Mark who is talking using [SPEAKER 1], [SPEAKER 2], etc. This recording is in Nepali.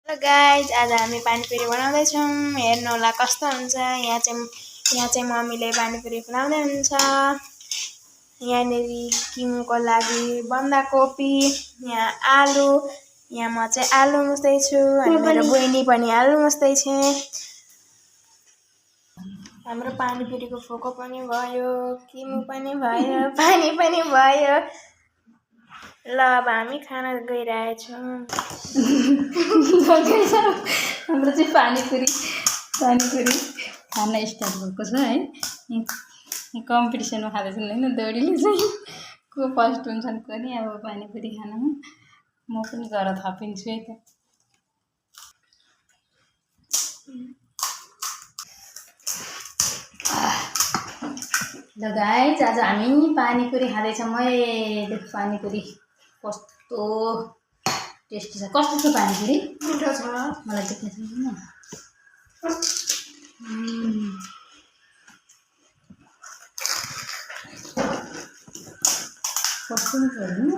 [SPEAKER 1] हेलो गाइज, आज हामी पानीपुरी बनाउँदैछौँ। हेर्नु होला कस्तो हुन्छ। यहाँ चाहिँ मम्मीले पानीपुरी बनाउँदै हुन्छ। यहाँनिर किमुको लागि बन्दाकोपी, यहाँ आलु, यहाँ म चाहिँ आलु मुस्दैछु अनि मेरो बहिनी पनि आलु मुस्दैछ। हाम्रो पानीपुरीको फोको पनि भयो, किमु पनि भयो, पानी पनि भयो। ल अब हामी खाना गइरहेछौँ।
[SPEAKER 2] हाम्रो चाहिँ पानीपुरी खाना स्टार्ट भएको छ है। कम्पिटिसनमा खाँदैछन् होइन, दौडीले चाहिँ को फर्स्ट हुन्छन् को नि अब पानीपुरी खानामा। म पनि गएर थपिन्छु है त। ल गाइज, आज हामी पानीपुरी खाँदैछौँ है। पानीपुरी कस्तो टेस्टी छ। कस्तो छ पानीपुरी?
[SPEAKER 1] मिठो छ।
[SPEAKER 2] मलाई देख्न सक्दैन। कस्तो मिठो होइन?